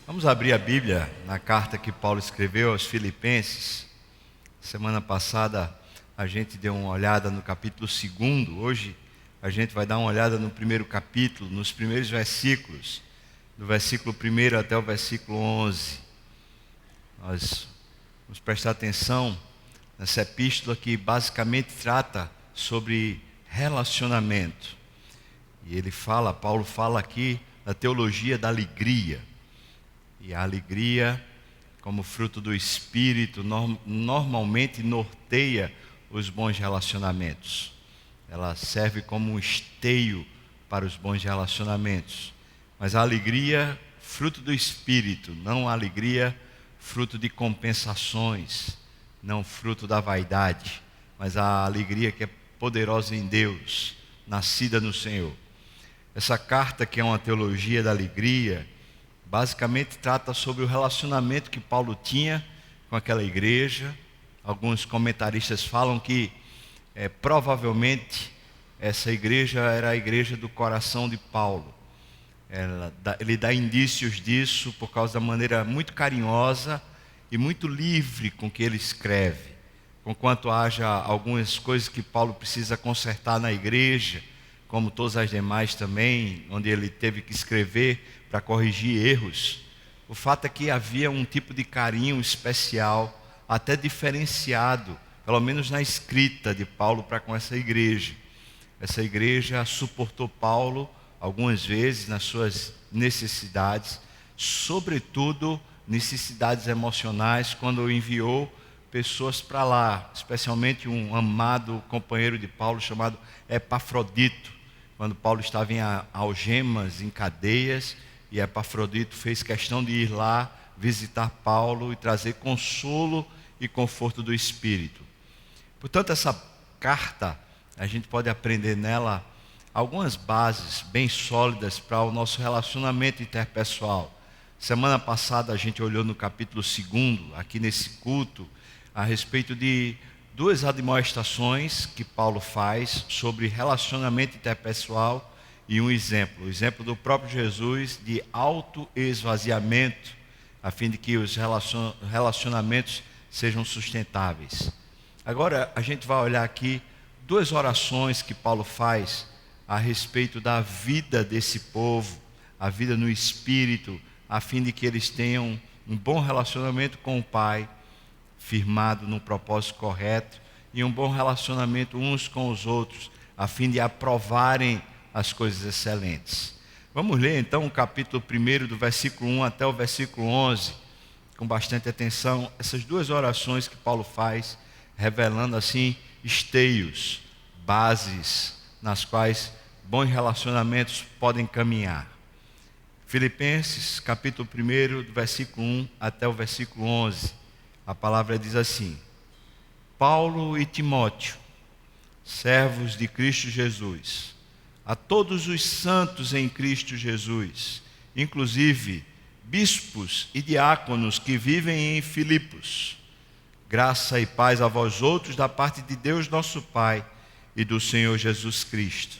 Vamos abrir a Bíblia na carta que Paulo escreveu aos Filipenses. Semana passada a gente deu uma olhada no capítulo 2. Hoje a gente vai dar uma olhada no primeiro capítulo, nos primeiros versículos, do versículo 1 até o versículo 11. Nós vamos prestar atenção nessa epístola que basicamente trata sobre relacionamento. E Paulo fala aqui da teologia da alegria. E a alegria, como fruto do Espírito, normalmente norteia os bons relacionamentos. Ela serve como um esteio para os bons relacionamentos. Mas a alegria, fruto do Espírito, não a alegria, fruto de compensações, não fruto da vaidade, mas a alegria que é poderosa em Deus, nascida no Senhor. Essa carta, que é uma teologia da alegria, basicamente trata sobre o relacionamento que Paulo tinha com aquela igreja. Alguns comentaristas falam que provavelmente essa igreja era a igreja do coração de Paulo. Ele dá indícios disso por causa da maneira muito carinhosa e muito livre com que ele escreve. Conquanto haja algumas coisas que Paulo precisa consertar na igreja, como todas as demais também, onde ele teve que escrever para corrigir erros, o fato é que havia um tipo de carinho especial, até diferenciado, pelo menos na escrita de Paulo para com essa igreja. Essa igreja suportou Paulo algumas vezes nas suas necessidades, sobretudo necessidades emocionais, quando enviou pessoas para lá, especialmente um amado companheiro de Paulo chamado Epafrodito, quando Paulo estava em algemas, em cadeias, e Epafrodito fez questão de ir lá visitar Paulo e trazer consolo e conforto do Espírito. Portanto, essa carta, a gente pode aprender nela algumas bases bem sólidas para o nosso relacionamento interpessoal. Semana passada a gente olhou no capítulo 2, aqui nesse culto, a respeito de duas admoestações que Paulo faz sobre relacionamento interpessoal e um exemplo. O exemplo do próprio Jesus de autoesvaziamento, a fim de que os relacionamentos sejam sustentáveis. Agora a gente vai olhar aqui duas orações que Paulo faz a respeito da vida desse povo, a vida no Espírito, a fim de que eles tenham um bom relacionamento com o Pai, firmado no propósito correto, e um bom relacionamento uns com os outros, a fim de aprovarem as coisas excelentes. Vamos ler então o capítulo 1, do versículo 1 até o versículo 11, com bastante atenção, essas duas orações que Paulo faz, revelando assim esteios, bases, nas quais bons relacionamentos podem caminhar. Filipenses, capítulo 1, do versículo 1 até o versículo 11, a palavra diz assim: Paulo e Timóteo, servos de Cristo Jesus, a todos os santos em Cristo Jesus, inclusive bispos e diáconos que vivem em Filipos, graça e paz a vós outros da parte de Deus nosso Pai e do Senhor Jesus Cristo.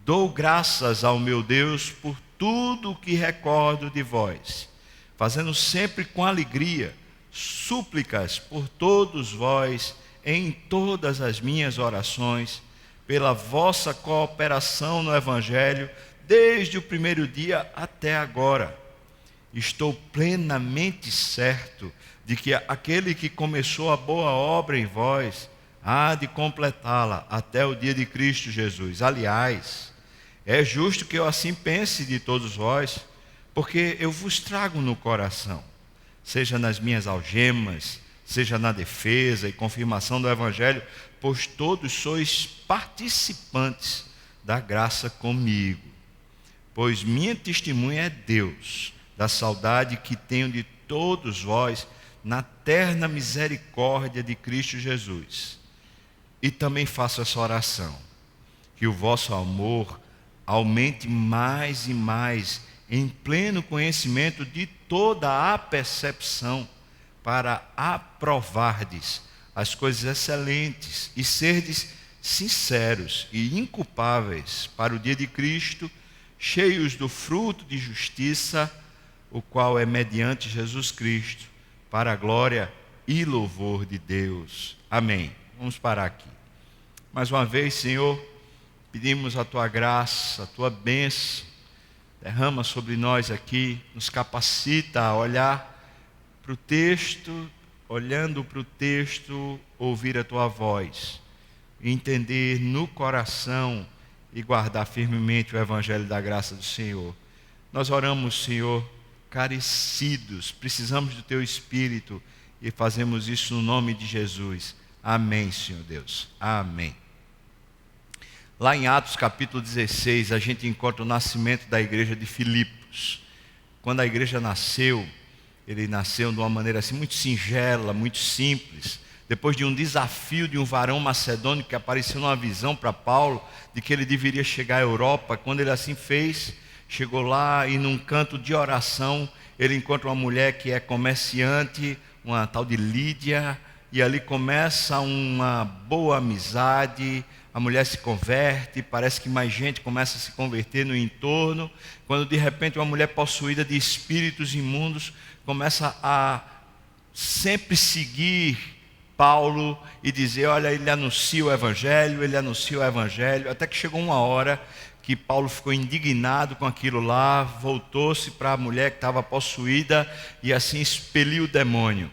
Dou graças ao meu Deus por tudo o que recordo de vós, fazendo sempre com alegria súplicas por todos vós em todas as minhas orações, pela vossa cooperação no Evangelho, desde o primeiro dia até agora. Estou plenamente certo de que aquele que começou a boa obra em vós há de completá-la até o dia de Cristo Jesus. Aliás, é justo que eu assim pense de todos vós, porque eu vos trago no coração, seja nas minhas algemas, seja na defesa e confirmação do Evangelho, pois todos sois participantes da graça comigo. Pois minha testemunha é Deus, da saudade que tenho de todos vós, na terna misericórdia de Cristo Jesus. E também faço essa oração, que o vosso amor aumente mais e mais, em pleno conhecimento de toda a percepção, para aprovardes as coisas excelentes e serdes sinceros e inculpáveis para o dia de Cristo, cheios do fruto de justiça, o qual é mediante Jesus Cristo, para a glória e louvor de Deus. Amém. Vamos parar aqui. Mais uma vez, Senhor, pedimos a Tua graça, a Tua bênção, derrama sobre nós aqui, nos capacita a olhar para o texto, olhando para o texto, ouvir a Tua voz, entender no coração e guardar firmemente o Evangelho da graça do Senhor. Nós oramos, Senhor, carecidos, precisamos do Teu Espírito e fazemos isso no nome de Jesus. Amém, Senhor Deus. Amém. Lá em Atos capítulo 16, a gente encontra o nascimento da igreja de Filipos. Quando a igreja nasceu, ele nasceu de uma maneira assim muito singela, muito simples. Depois de um desafio de um varão macedônio que apareceu numa visão para Paulo, de que ele deveria chegar à Europa. Quando ele assim fez, chegou lá e num canto de oração, ele encontra uma mulher que é comerciante, uma tal de Lídia, e ali começa uma boa amizade. A mulher se converte, parece que mais gente começa a se converter no entorno, quando de repente uma mulher possuída de espíritos imundos começa a sempre seguir Paulo e dizer, olha, ele anuncia o Evangelho, até que chegou uma hora que Paulo ficou indignado com aquilo lá, voltou-se para a mulher que estava possuída e assim expeliu o demônio.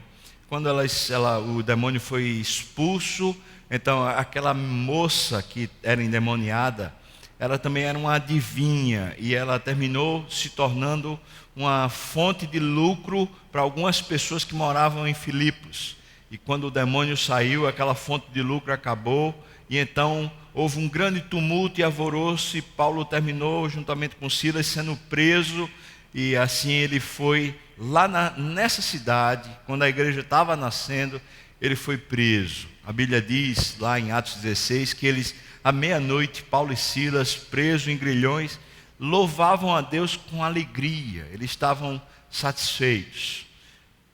Quando o demônio foi expulso, então aquela moça que era endemoniada, ela também era uma adivinha e ela terminou se tornando uma fonte de lucro para algumas pessoas que moravam em Filipos. E quando o demônio saiu, aquela fonte de lucro acabou e então houve um grande tumulto e alvoroço, e Paulo terminou juntamente com Silas sendo preso, e assim ele foi lá nessa cidade, quando a igreja estava nascendo, ele foi preso. A Bíblia diz lá em Atos 16 que eles, à meia-noite, Paulo e Silas, presos em grilhões, louvavam a Deus com alegria, eles estavam satisfeitos.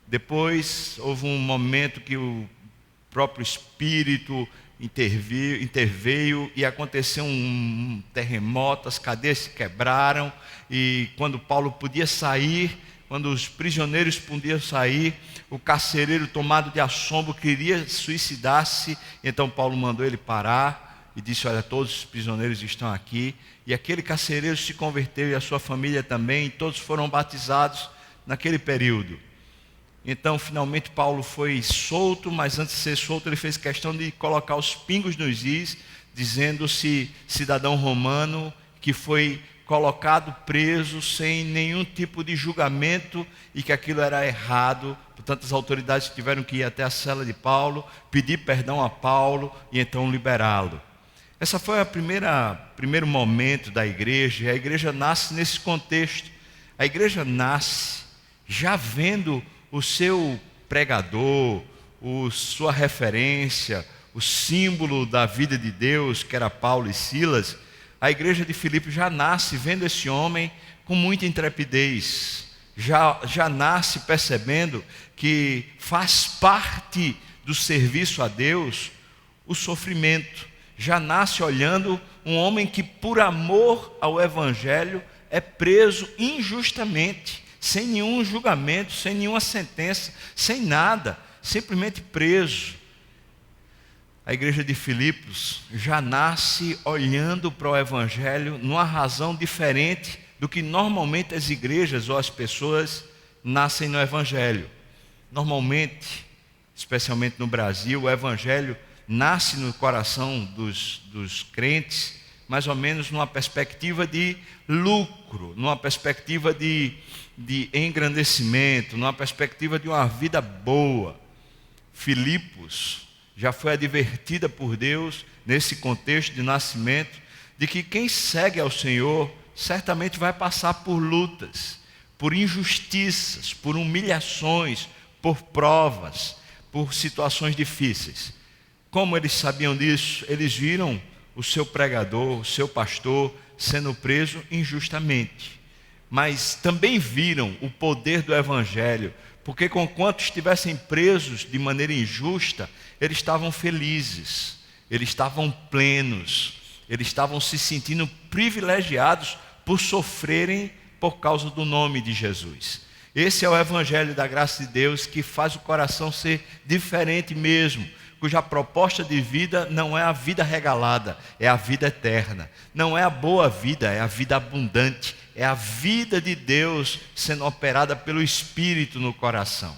Depois houve um momento que o próprio Espírito interveio e aconteceu um terremoto, as cadeias se quebraram, e quando Paulo podia sair, quando os prisioneiros podiam sair, o carcereiro, tomado de assombro, queria suicidar-se. Então Paulo mandou ele parar e disse, olha, todos os prisioneiros estão aqui. E aquele carcereiro se converteu e a sua família também, e todos foram batizados naquele período. Então finalmente Paulo foi solto, mas antes de ser solto ele fez questão de colocar os pingos nos is, dizendo-se cidadão romano, que foi colocado preso sem nenhum tipo de julgamento e que aquilo era errado. Portanto, as autoridades tiveram que ir até a cela de Paulo, pedir perdão a Paulo e então liberá-lo. Essa foi primeiro momento da igreja, e a igreja nasce nesse contexto. A igreja nasce já vendo o seu pregador, sua referência, o símbolo da vida de Deus, que era Paulo e Silas. A igreja de Filipos já nasce vendo esse homem com muita intrepidez, já nasce percebendo que faz parte do serviço a Deus o sofrimento, já nasce olhando um homem que por amor ao Evangelho é preso injustamente, sem nenhum julgamento, sem nenhuma sentença, sem nada, simplesmente preso. A igreja de Filipos já nasce olhando para o Evangelho numa razão diferente do que normalmente as igrejas ou as pessoas nascem no Evangelho. Normalmente, especialmente no Brasil, o Evangelho nasce no coração dos crentes, mais ou menos numa perspectiva de lucro, numa perspectiva de engrandecimento, numa perspectiva de uma vida boa. Filipos já foi advertida por Deus, nesse contexto de nascimento, de que quem segue ao Senhor certamente vai passar por lutas, por injustiças, por humilhações, por provas, por situações difíceis. Como eles sabiam disso? Eles viram o seu pregador, o seu pastor sendo preso injustamente, mas também viram o poder do Evangelho, porque conquanto estivessem presos de maneira injusta, eles estavam felizes, eles estavam plenos, eles estavam se sentindo privilegiados por sofrerem por causa do nome de Jesus. Esse é o evangelho da graça de Deus, que faz o coração ser diferente mesmo, cuja proposta de vida não é a vida regalada, é a vida eterna. Não é a boa vida, é a vida abundante, é a vida de Deus sendo operada pelo Espírito no coração.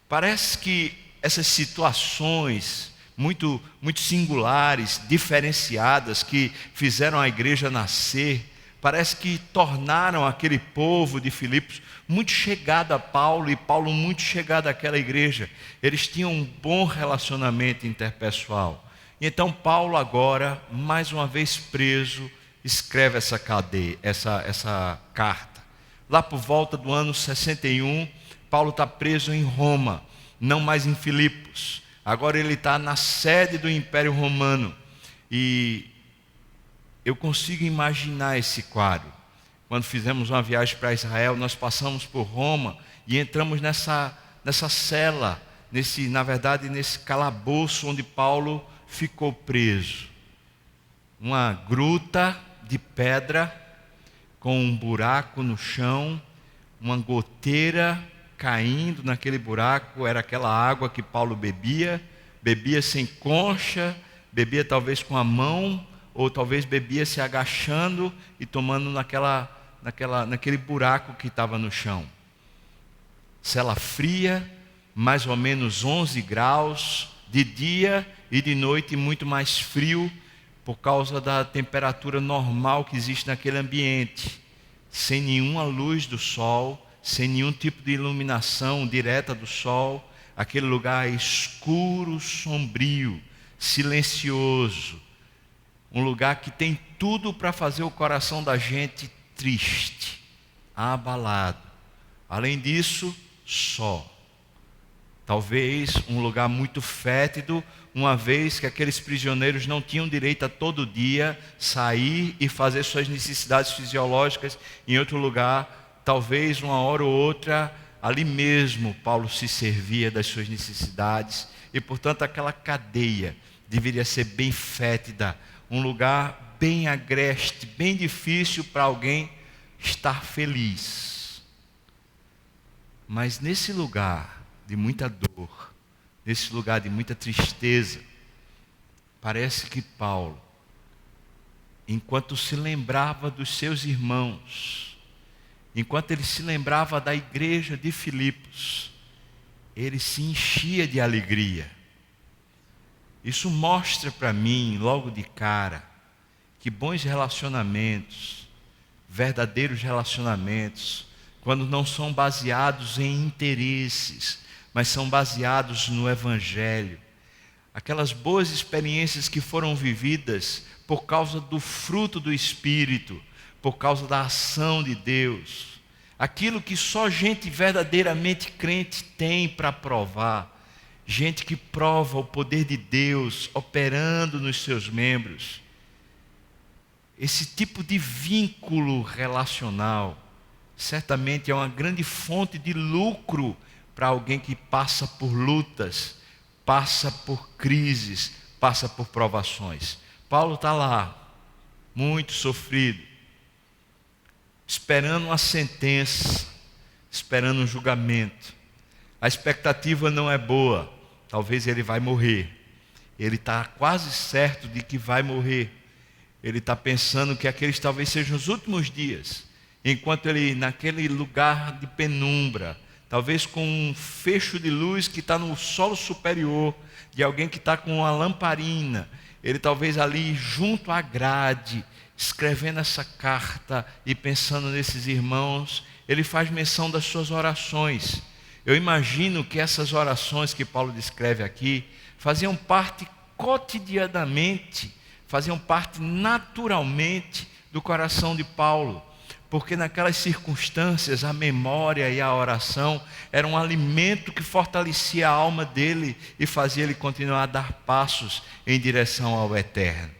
Parece que essas situações muito singulares, diferenciadas, que fizeram a igreja nascer, parece que tornaram aquele povo de Filipos muito chegado a Paulo, e Paulo muito chegado àquela igreja. Eles tinham um bom relacionamento interpessoal. E então Paulo agora, mais uma vez preso, escreve essa carta. Lá por volta do ano 61, Paulo está preso em Roma, não mais em Filipos. Agora ele está na sede do Império Romano. E eu consigo imaginar esse quadro. Quando fizemos uma viagem para Israel, nós passamos por Roma e entramos nessa cela, nesse calabouço onde Paulo ficou preso. Uma gruta de pedra com um buraco no chão, uma goteira caindo naquele buraco, era aquela água que Paulo bebia sem concha, bebia talvez com a mão, ou talvez bebia se agachando e tomando naquele buraco que estava no chão. Cela fria, mais ou menos 11 graus, de dia e de noite muito mais frio, por causa da temperatura normal que existe naquele ambiente, sem nenhuma luz do sol, sem nenhum tipo de iluminação direta do sol. Aquele lugar escuro, sombrio, silencioso, um lugar que tem tudo para fazer o coração da gente triste, abalado. Além disso, só. Talvez um lugar muito fétido, uma vez que aqueles prisioneiros não tinham direito a todo dia sair e fazer suas necessidades fisiológicas em outro lugar. Talvez uma hora ou outra, ali mesmo Paulo se servia das suas necessidades. E portanto aquela cadeia deveria ser bem fétida, um lugar bem agreste, bem difícil para alguém estar feliz. Mas nesse lugar de muita dor, nesse lugar de muita tristeza, parece que Paulo, enquanto se lembrava dos seus irmãos, enquanto ele se lembrava da igreja de Filipos, ele se enchia de alegria. Isso mostra para mim, logo de cara, que bons relacionamentos, verdadeiros relacionamentos, quando não são baseados em interesses, mas são baseados no Evangelho, aquelas boas experiências que foram vividas por causa do fruto do Espírito, por causa da ação de Deus, aquilo que só gente verdadeiramente crente tem para provar, gente que prova o poder de Deus operando nos seus membros. Esse tipo de vínculo relacional certamente é uma grande fonte de lucro para alguém que passa por lutas, passa por crises, passa por provações. Paulo está lá, muito sofrido, esperando uma sentença, esperando um julgamento. A expectativa não é boa, talvez ele vai morrer. Ele está quase certo de que vai morrer. Ele está pensando que aqueles talvez sejam os últimos dias, enquanto ele naquele lugar de penumbra, talvez com um fecho de luz que está no solo superior, de alguém que está com uma lamparina, ele talvez ali junto à grade, escrevendo essa carta e pensando nesses irmãos, ele faz menção das suas orações. Eu imagino que essas orações que Paulo descreve aqui faziam parte cotidianamente, faziam parte naturalmente do coração de Paulo, porque naquelas circunstâncias a memória e a oração eram um alimento que fortalecia a alma dele e fazia ele continuar a dar passos em direção ao eterno.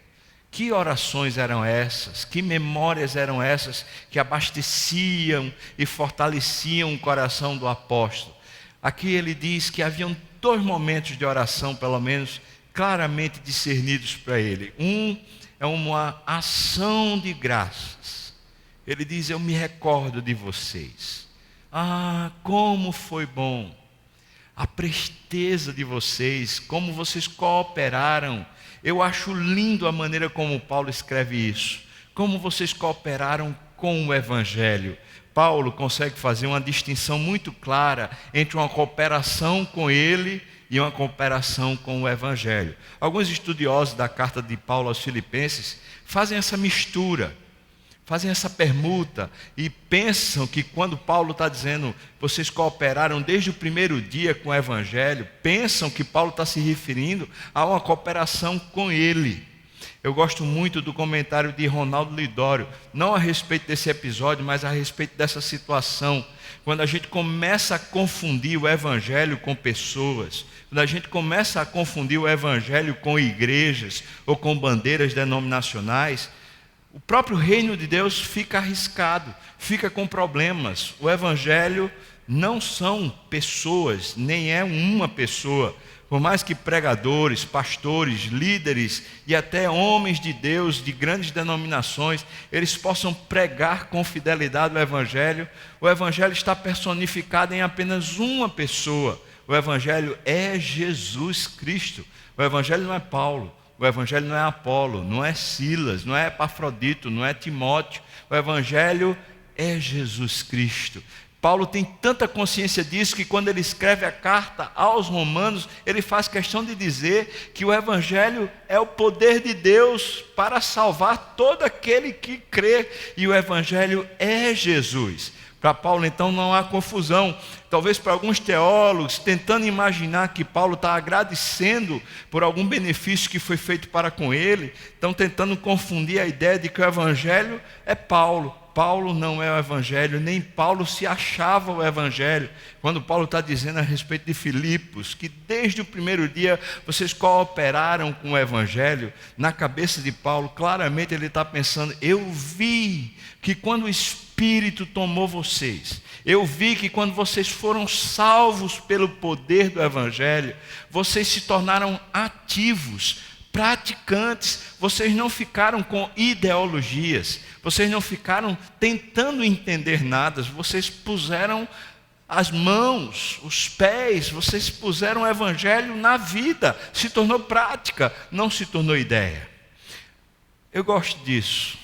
Que orações eram essas? Que memórias eram essas que abasteciam e fortaleciam o coração do apóstolo? Aqui ele diz que haviam 2 momentos de oração, pelo menos, claramente discernidos para ele. Um é uma ação de graças. Ele diz: eu me recordo de vocês. Ah, como foi bom a presteza de vocês, como vocês cooperaram. Eu acho lindo a maneira como Paulo escreve isso. Como vocês cooperaram com o Evangelho. Paulo consegue fazer uma distinção muito clara entre uma cooperação com ele e uma cooperação com o Evangelho. Alguns estudiosos da carta de Paulo aos Filipenses fazem essa mistura, fazem essa permuta e pensam que quando Paulo está dizendo vocês cooperaram desde o primeiro dia com o Evangelho, pensam que Paulo está se referindo a uma cooperação com ele. Eu gosto muito do comentário de Ronaldo Lidório, não a respeito desse episódio, mas a respeito dessa situação. Quando a gente começa a confundir o Evangelho com pessoas, quando a gente começa a confundir o Evangelho com igrejas ou com bandeiras denominacionais, o próprio reino de Deus fica arriscado, fica com problemas. O Evangelho não são pessoas, nem é uma pessoa. Por mais que pregadores, pastores, líderes e até homens de Deus de grandes denominações, eles possam pregar com fidelidade o Evangelho está personificado em apenas uma pessoa. O Evangelho é Jesus Cristo. O Evangelho não é Paulo. O Evangelho não é Apolo, não é Silas, não é Epafrodito, não é Timóteo. O Evangelho é Jesus Cristo. Paulo tem tanta consciência disso que quando ele escreve a carta aos Romanos, ele faz questão de dizer que o Evangelho é o poder de Deus para salvar todo aquele que crê. E o Evangelho é Jesus. Para Paulo, então, não há confusão. Talvez para alguns teólogos, tentando imaginar que Paulo está agradecendo por algum benefício que foi feito para com ele, estão tentando confundir a ideia de que o Evangelho é Paulo. Paulo não é o Evangelho, nem Paulo se achava o Evangelho. Quando Paulo está dizendo a respeito de Filipos, que desde o primeiro dia vocês cooperaram com o Evangelho, na cabeça de Paulo, claramente ele está pensando, eu vi que quando o Espírito tomou vocês, eu vi que quando vocês foram salvos pelo poder do Evangelho, vocês se tornaram ativos, praticantes, vocês não ficaram com ideologias, vocês não ficaram tentando entender nada, vocês puseram as mãos, os pés, vocês puseram o Evangelho na vida, se tornou prática, não se tornou ideia. Eu gosto disso.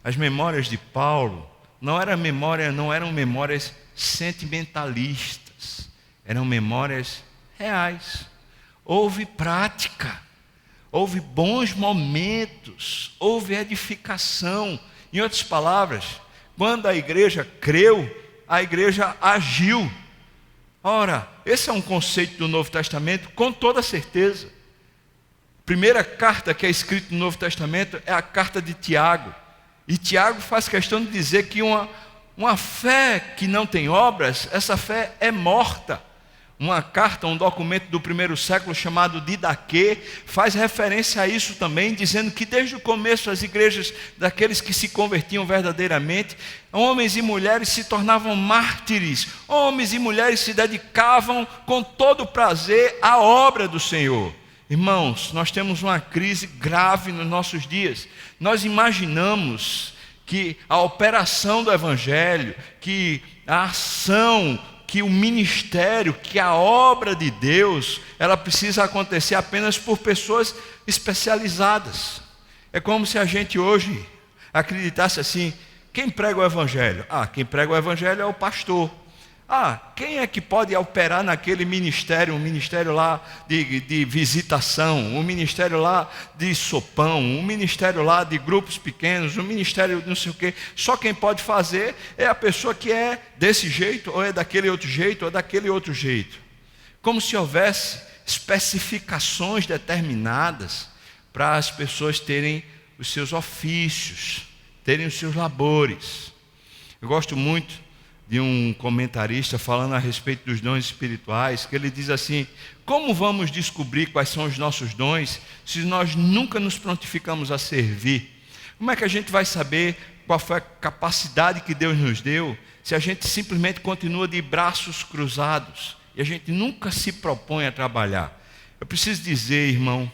As memórias de Paulo não eram memórias sentimentalistas, eram memórias reais. Houve prática, houve bons momentos, houve edificação. Em outras palavras, quando a igreja creu, a igreja agiu. Ora, esse é um conceito do Novo Testamento com toda certeza. A primeira carta que é escrita no Novo Testamento é a carta de Tiago. E Tiago faz questão de dizer que uma fé que não tem obras, essa fé é morta. Uma carta, um documento do primeiro século chamado Didaquê, faz referência a isso também, dizendo que desde o começo as igrejas daqueles que se convertiam verdadeiramente, homens e mulheres se tornavam mártires, homens e mulheres se dedicavam com todo prazer à obra do Senhor. Irmãos, nós temos uma crise grave nos nossos dias. Nós imaginamos que a operação do Evangelho, que a ação, que o ministério, que a obra de Deus, ela precisa acontecer apenas por pessoas especializadas. É como se a gente hoje acreditasse assim, quem prega o Evangelho? Quem prega o Evangelho é o pastor. Quem é que pode operar naquele ministério, um ministério lá de visitação, um ministério lá de sopão, um ministério lá de grupos pequenos, um ministério de não sei o quê. Só quem pode fazer é a pessoa que é desse jeito, ou é daquele outro jeito, ou daquele outro jeito. Como se houvesse especificações determinadas para as pessoas terem os seus ofícios, terem os seus labores. Eu gosto muito de um comentarista falando a respeito dos dons espirituais, que ele diz assim, como vamos descobrir quais são os nossos dons, se nós nunca nos prontificamos a servir? Como é que a gente vai saber qual foi a capacidade que Deus nos deu, se a gente simplesmente continua de braços cruzados, e a gente nunca se propõe a trabalhar? Eu preciso dizer, irmão,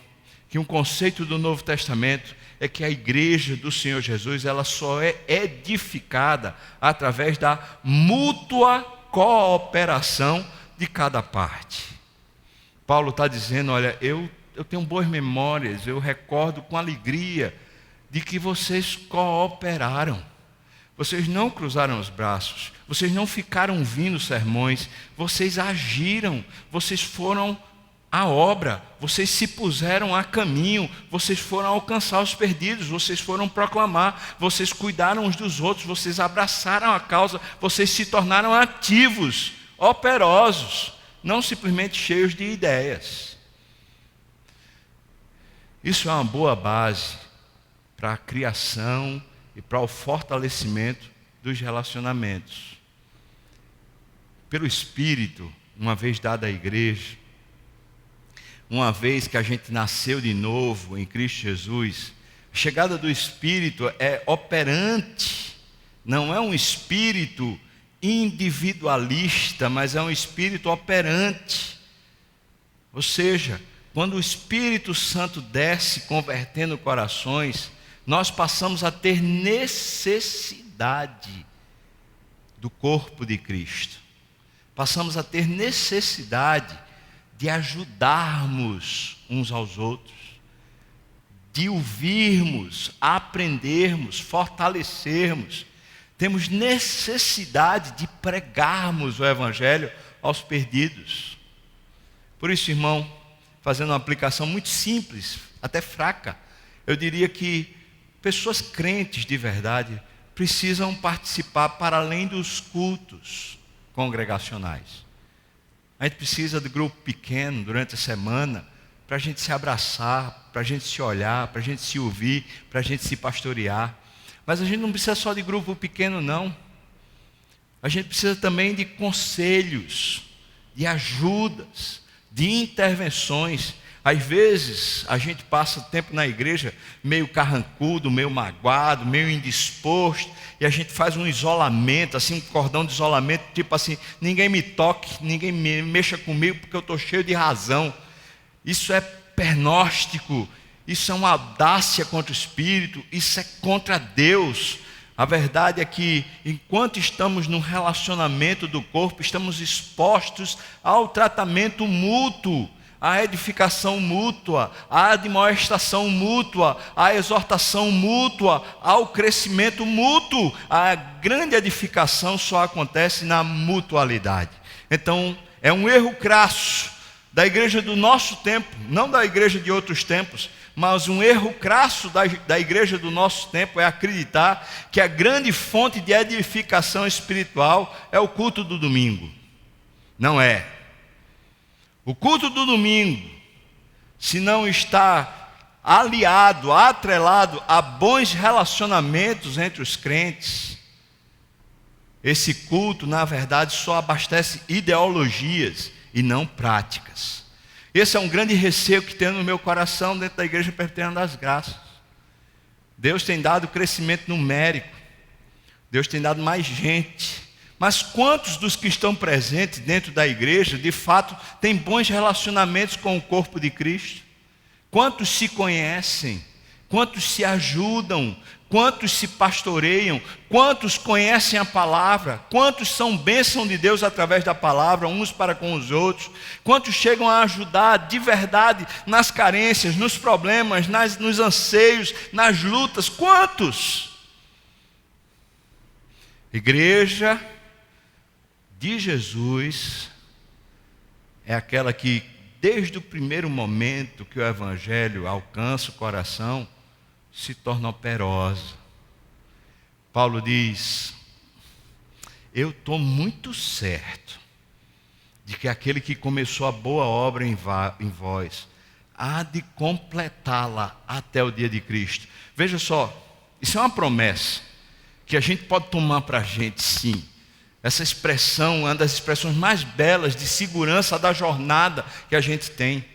que um conceito do Novo Testamento é que a igreja do Senhor Jesus, ela só é edificada através da mútua cooperação de cada parte. Paulo está dizendo, olha, eu tenho boas memórias, eu recordo com alegria de que vocês cooperaram. Vocês não cruzaram os braços, vocês não ficaram ouvindo sermões, vocês agiram, vocês foram à obra, vocês se puseram a caminho, vocês foram alcançar os perdidos, vocês foram proclamar, vocês cuidaram uns dos outros, vocês abraçaram a causa, vocês se tornaram ativos, operosos, não simplesmente cheios de ideias. Isso é uma boa base para a criação e para o fortalecimento dos relacionamentos. Pelo Espírito, uma vez dada à igreja, uma vez que a gente nasceu de novo em Cristo Jesus, a chegada do Espírito é operante, não é um espírito individualista, mas é um espírito operante. Ou seja, quando o Espírito Santo desce convertendo corações, nós passamos a ter necessidade do corpo de Cristo. Passamos a ter necessidade de ajudarmos uns aos outros, de ouvirmos, aprendermos, fortalecermos. Temos necessidade de pregarmos o Evangelho aos perdidos. Por isso, irmão, fazendo uma aplicação muito simples, até fraca, eu diria que pessoas crentes de verdade precisam participar para além dos cultos congregacionais. A gente precisa de grupo pequeno durante a semana para a gente se abraçar, para a gente se olhar, para a gente se ouvir, para a gente se pastorear. Mas a gente não precisa só de grupo pequeno, não. A gente precisa também de conselhos, de ajudas, de intervenções. Às vezes, a gente passa tempo na igreja meio carrancudo, meio magoado, meio indisposto, e a gente faz um isolamento, assim, um cordão de isolamento, tipo assim, ninguém me toque, ninguém me mexa comigo, porque eu estou cheio de razão. Isso é pernóstico, isso é uma audácia contra o Espírito, isso é contra Deus. A verdade é que, enquanto estamos no relacionamento do corpo, estamos expostos ao tratamento mútuo, à edificação mútua, à admoestação mútua, à exortação mútua, ao crescimento mútuo. A grande edificação só acontece na mutualidade. Então, é um erro crasso da igreja do nosso tempo, não da igreja de outros tempos, mas um erro crasso da igreja do nosso tempo é acreditar que a grande fonte de edificação espiritual é o culto do domingo. Não é. O culto do domingo, se não está aliado, atrelado a bons relacionamentos entre os crentes, esse culto, na verdade, só abastece ideologias e não práticas. Esse é um grande receio que tenho no meu coração dentro da Igreja Presbiteriana das Graças. Deus tem dado crescimento numérico, Deus tem dado mais gente. Mas quantos dos que estão presentes dentro da igreja, de fato, têm bons relacionamentos com o corpo de Cristo? Quantos se conhecem? Quantos se ajudam? Quantos se pastoreiam? Quantos conhecem a palavra? Quantos são bênção de Deus através da palavra, uns para com os outros? Quantos chegam a ajudar de verdade nas carências, nos problemas, nos anseios, nas lutas? Quantos? Igreja de Jesus é aquela que, desde o primeiro momento que o Evangelho alcança o coração, se torna operosa. Paulo diz: eu estou muito certo de que aquele que começou a boa obra em vós há de completá-la até o dia de Cristo. Veja só, isso é uma promessa que a gente pode tomar para a gente, sim. Essa expressão é uma das expressões mais belas de segurança da jornada que a gente tem.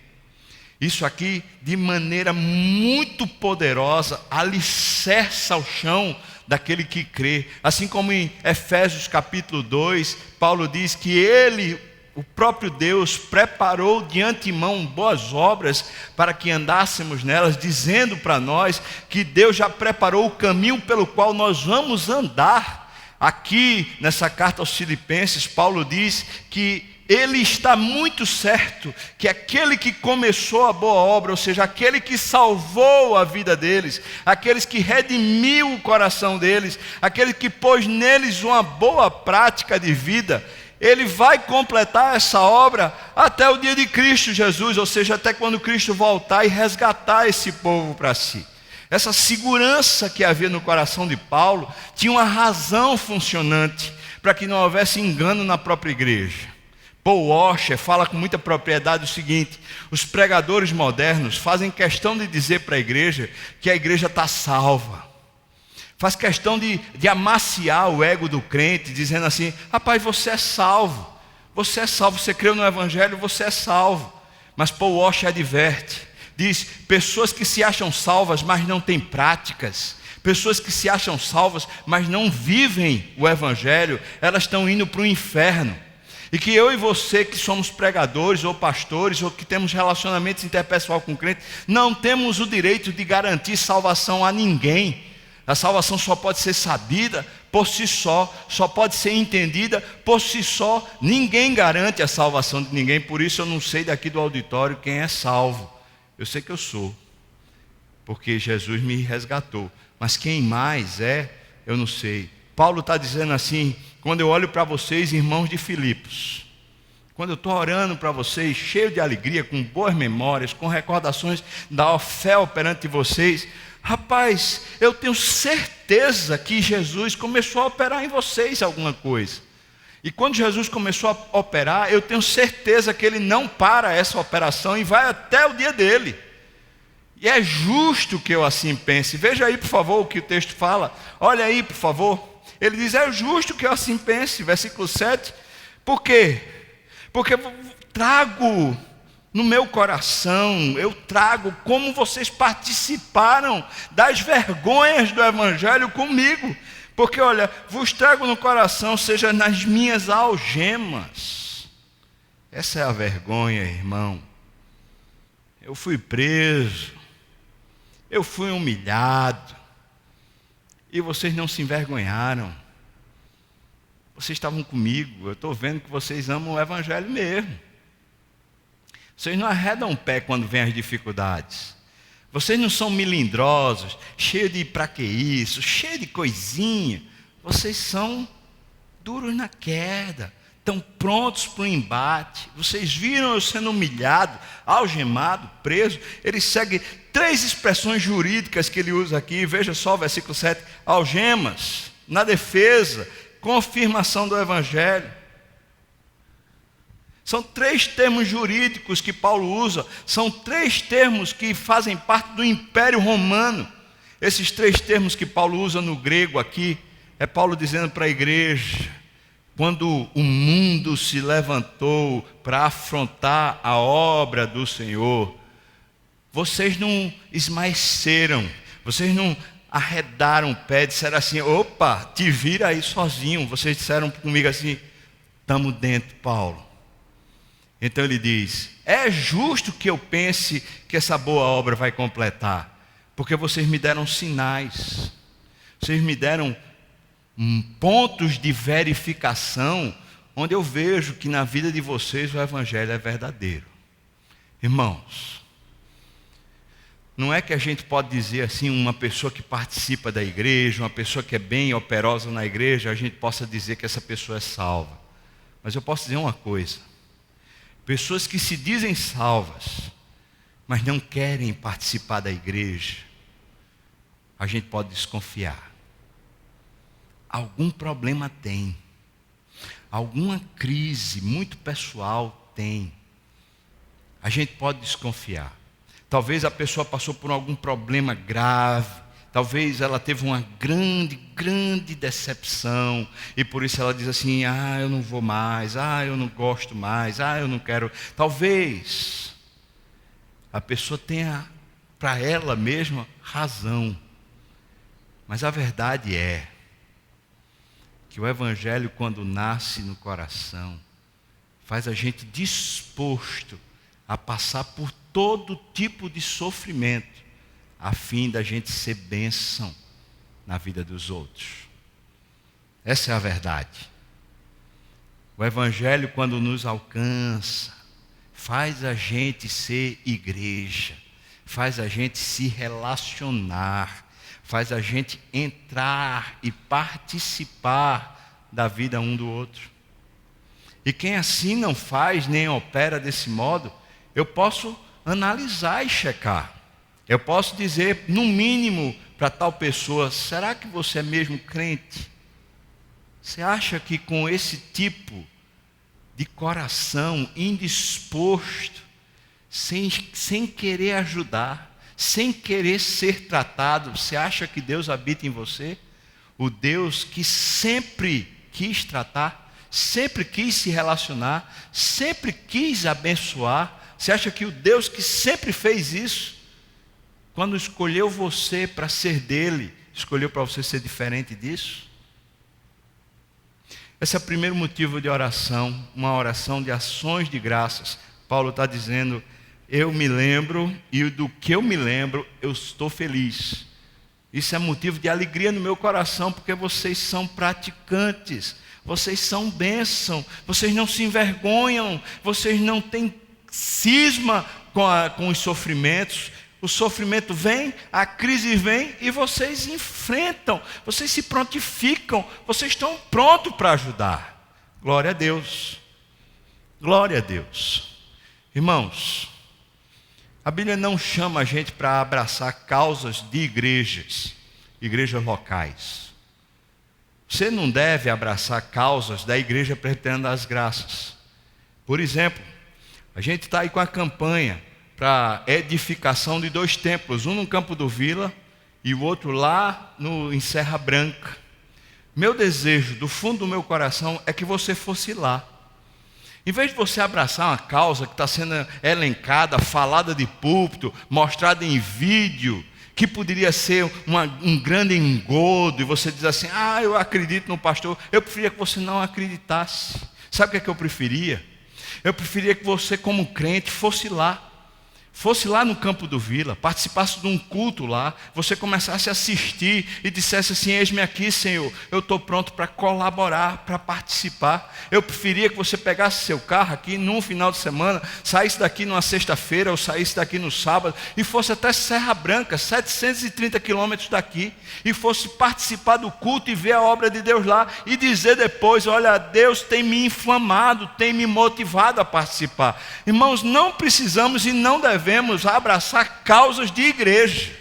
Isso aqui, de maneira muito poderosa, alicerça o chão daquele que crê. Assim como em Efésios capítulo 2, Paulo diz que ele o próprio Deus preparou de antemão boas obras para que andássemos nelas, dizendo para nós que Deus já preparou o caminho pelo qual nós vamos andar. Aqui, nessa carta aos Filipenses, Paulo diz que ele está muito certo que aquele que começou a boa obra, ou seja, aquele que salvou a vida deles, aqueles que redimiu o coração deles, aquele que pôs neles uma boa prática de vida, ele vai completar essa obra até o dia de Cristo Jesus, ou seja, até quando Cristo voltar e resgatar esse povo para si. Essa segurança que havia no coração de Paulo tinha uma razão funcionante para que não houvesse engano na própria igreja. Paul Washer fala com muita propriedade o seguinte: os pregadores modernos fazem questão de dizer para a igreja que a igreja está salva. Faz questão de amaciar o ego do crente, dizendo assim: rapaz, você é salvo, você creu no Evangelho, você é salvo. Mas Paul Washer adverte, diz: pessoas que se acham salvas, mas não têm práticas, pessoas que se acham salvas, mas não vivem o Evangelho, elas estão indo para o inferno. E que eu e você, que somos pregadores ou pastores, ou que temos relacionamentos interpessoal com o crente, não temos o direito de garantir salvação a ninguém. A salvação só pode ser sabida por si só pode ser entendida por si só. Ninguém garante a salvação de ninguém, por isso eu não sei daqui do auditório quem é salvo. Eu sei que eu sou, porque Jesus me resgatou, mas quem mais é, eu não sei. Paulo está dizendo assim: quando eu olho para vocês, irmãos de Filipos, quando eu estou orando para vocês, cheio de alegria, com boas memórias, com recordações da fé operante de vocês, rapaz, eu tenho certeza que Jesus começou a operar em vocês alguma coisa. E quando Jesus começou a operar, eu tenho certeza que Ele não para essa operação e vai até o dia dele. E é justo que eu assim pense. Veja aí, por favor, o que o texto fala. Olha aí, por favor. Ele diz: é justo que eu assim pense, versículo 7. Por quê? Porque eu trago no meu coração, eu trago como vocês participaram das vergonhas do Evangelho comigo. Porque olha, vos trago no coração, seja nas minhas algemas. Essa é a vergonha, irmão. Eu fui preso, eu fui humilhado, e vocês não se envergonharam. Vocês estavam comigo, eu estou vendo que vocês amam o Evangelho mesmo. Vocês não arredam o pé quando vêm as dificuldades. Vocês não são melindrosos, cheios de pra que isso, cheios de coisinha. Vocês são duros na queda, estão prontos para o embate. Vocês viram eu sendo humilhado, algemado, preso. Ele segue 3 expressões jurídicas que ele usa aqui. Veja só o versículo 7. Algemas, na defesa, confirmação do Evangelho. São 3 termos jurídicos que Paulo usa. São 3 termos que fazem parte do Império Romano. Esses 3 termos que Paulo usa no grego aqui, é Paulo dizendo para a igreja: quando o mundo se levantou para afrontar a obra do Senhor, vocês não esmaeceram, vocês não arredaram o pé, disseram assim: opa, te vira aí sozinho. Vocês disseram comigo assim: estamos dentro, Paulo. Então ele diz: é justo que eu pense que essa boa obra vai completar, porque vocês me deram sinais, vocês me deram pontos de verificação, onde eu vejo que na vida de vocês o Evangelho é verdadeiro. Irmãos, não é que a gente pode dizer assim, uma pessoa que participa da igreja, uma pessoa que é bem operosa na igreja, a gente possa dizer que essa pessoa é salva. Mas eu posso dizer uma coisa: pessoas que se dizem salvas, mas não querem participar da igreja, a gente pode desconfiar. Algum problema tem, alguma crise muito pessoal tem. A gente pode desconfiar. Talvez a pessoa passou por algum problema grave, talvez ela teve uma grande decepção, e por isso ela diz assim: eu não vou mais, eu não gosto mais, eu não quero. Talvez a pessoa tenha para ela mesma razão, mas a verdade é que o Evangelho, quando nasce no coração, faz a gente disposto a passar por todo tipo de sofrimento, a fim da gente ser bênção na vida dos outros. Essa é a verdade. O Evangelho, quando nos alcança, faz a gente ser igreja, faz a gente se relacionar, faz a gente entrar e participar da vida um do outro. E quem assim não faz, nem opera desse modo, eu posso analisar e checar. Eu posso dizer, no mínimo, para tal pessoa: será que você é mesmo crente? Você acha que com esse tipo de coração indisposto, sem querer ajudar, sem querer ser tratado, você acha que Deus habita em você? O Deus que sempre quis tratar, sempre quis se relacionar, sempre quis abençoar. Você acha que o Deus que sempre fez isso, quando escolheu você para ser dele, escolheu para você ser diferente disso? Esse é o primeiro motivo de oração, uma oração de ações de graças. Paulo está dizendo: eu me lembro, e do que eu me lembro, eu estou feliz. Isso é motivo de alegria no meu coração, porque vocês são praticantes, vocês são bênção, vocês não se envergonham, vocês não têm cisma com os sofrimentos. O sofrimento vem, a crise vem e vocês enfrentam, vocês se prontificam, vocês estão prontos para ajudar. Glória a Deus, glória a Deus. Irmãos, a Bíblia não chama a gente para abraçar causas de igrejas locais. Você não deve abraçar causas da Igreja Presbiteriana das Graças. Por exemplo, a gente está aí com a campanha para edificação de 2 templos, um no Campo do Vila e o outro lá em Serra Branca. Meu desejo, do fundo do meu coração, é que você fosse lá. Em vez de você abraçar uma causa que está sendo elencada, falada de púlpito, mostrada em vídeo, que poderia ser um grande engodo, e você diz assim: eu acredito no pastor. Eu preferia que você não acreditasse. Sabe o que é que eu preferia? Eu preferia que você, como crente, fosse lá no Campo do Vila, participasse de um culto lá, você começasse a assistir e dissesse assim: eis-me aqui, Senhor, eu estou pronto para colaborar, para participar. Eu preferia que você pegasse seu carro aqui num final de semana, saísse daqui numa sexta-feira ou saísse daqui no sábado e fosse até Serra Branca, 730 quilômetros daqui, e fosse participar do culto e ver a obra de Deus lá e dizer depois: olha, Deus tem me inflamado, tem me motivado a participar. Irmãos, não precisamos e não devemos abraçar causas de igreja.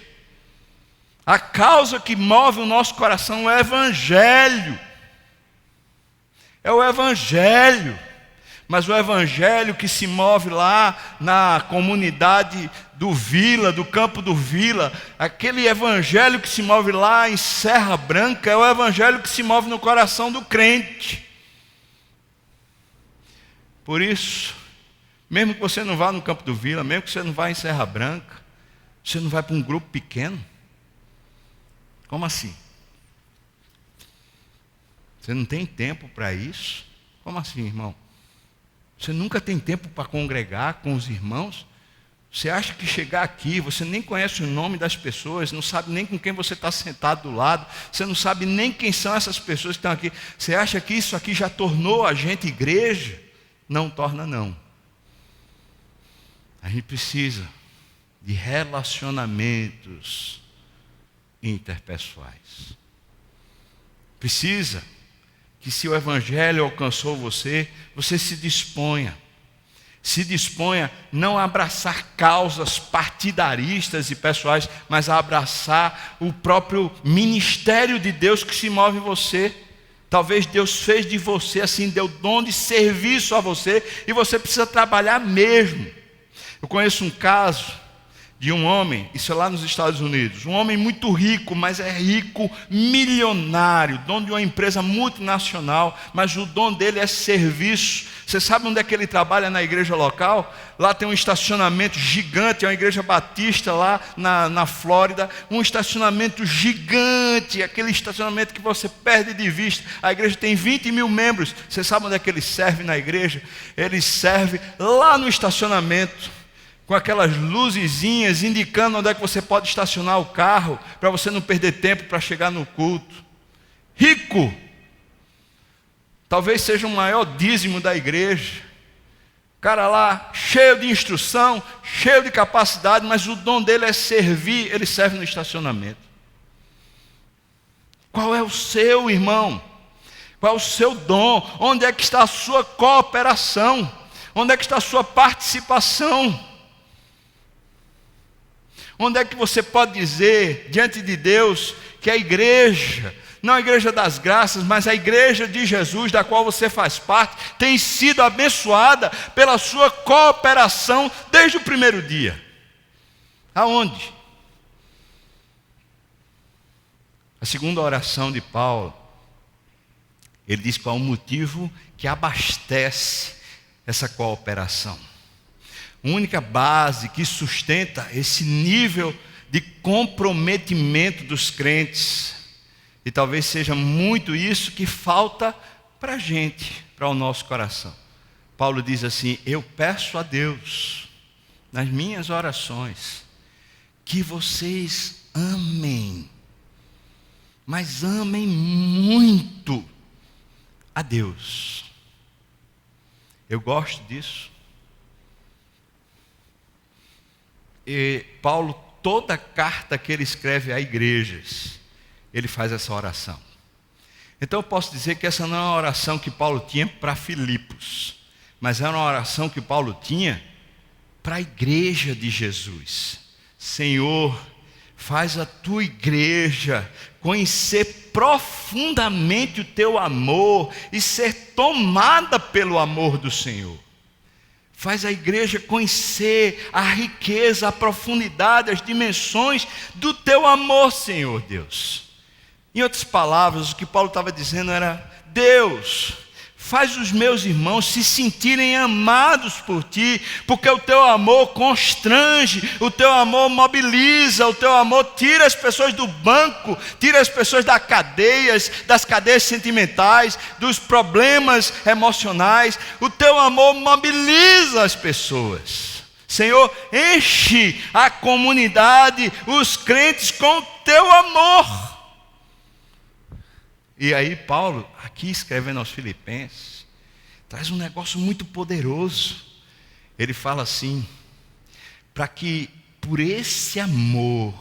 A causa que move o nosso coração é o Evangelho. É o Evangelho. Mas o Evangelho que se move lá na comunidade do Vila, do Campo do Vila, aquele Evangelho que se move lá em Serra Branca, é o Evangelho que se move no coração do crente. Por isso, mesmo que você não vá no Campo do Vila, mesmo que você não vá em Serra Branca, você não vai para um grupo pequeno? Como assim? Você não tem tempo para isso? Como assim, irmão? Você nunca tem tempo para congregar com os irmãos? Você acha que chegar aqui, você nem conhece o nome das pessoas, não sabe nem com quem você está sentado do lado, você não sabe nem quem são essas pessoas que estão aqui. Você acha que isso aqui já tornou a gente igreja? Não torna, não. A gente precisa de relacionamentos interpessoais. Precisa que, se o Evangelho alcançou você, você se disponha não a abraçar causas partidaristas e pessoais, mas a abraçar o próprio ministério de Deus que se move em você. Talvez Deus fez de você assim, deu dom de serviço a você, e você precisa trabalhar mesmo. Eu conheço um caso de um homem, isso é lá nos Estados Unidos, um homem muito rico, mas é rico, milionário, dono de uma empresa multinacional, mas o dom dele é serviço. Você sabe onde é que ele trabalha na igreja local? Lá tem um estacionamento gigante, é uma igreja batista lá na Flórida, um estacionamento gigante, aquele estacionamento que você perde de vista. A igreja tem 20 mil membros. Você sabe onde é que ele serve na igreja? Ele serve lá no estacionamento, com aquelas luzezinhas indicando onde é que você pode estacionar o carro, para você não perder tempo para chegar no culto. Rico, talvez seja o maior dízimo da igreja. O cara lá, cheio de instrução, cheio de capacidade, mas o dom dele é servir, ele serve no estacionamento. Qual é o seu, irmão? Qual é o seu dom? Onde é que está a sua cooperação? Onde é que está a sua participação? Onde é que você pode dizer diante de Deus que a igreja, não a igreja das graças, mas a igreja de Jesus, da qual você faz parte, tem sido abençoada pela sua cooperação desde o primeiro dia? Aonde? A segunda oração de Paulo, ele diz qual é o motivo que abastece essa cooperação. A única base que sustenta esse nível de comprometimento dos crentes, e talvez seja muito isso que falta para a gente, para o nosso coração. Paulo diz assim: eu peço a Deus, nas minhas orações, que vocês amem, mas amem muito a Deus. Eu gosto disso. E Paulo, toda carta que ele escreve a igrejas, ele faz essa oração. Então eu posso dizer que essa não é uma oração que Paulo tinha para Filipos, mas era uma oração que Paulo tinha para a igreja de Jesus. Senhor, faz a tua igreja conhecer profundamente o teu amor e ser tomada pelo amor do Senhor. Faz a igreja conhecer a riqueza, a profundidade, as dimensões do teu amor, Senhor Deus. Em outras palavras, o que Paulo estava dizendo era: Deus, faz os meus irmãos se sentirem amados por Ti, porque o Teu amor constrange, o Teu amor mobiliza, o Teu amor tira as pessoas do banco, tira as pessoas das cadeias sentimentais, dos problemas emocionais. O Teu amor mobiliza as pessoas. Senhor, enche a comunidade, os crentes com o Teu amor. E aí Paulo, aqui escrevendo aos Filipenses, traz um negócio muito poderoso. Ele fala assim: para que por esse amor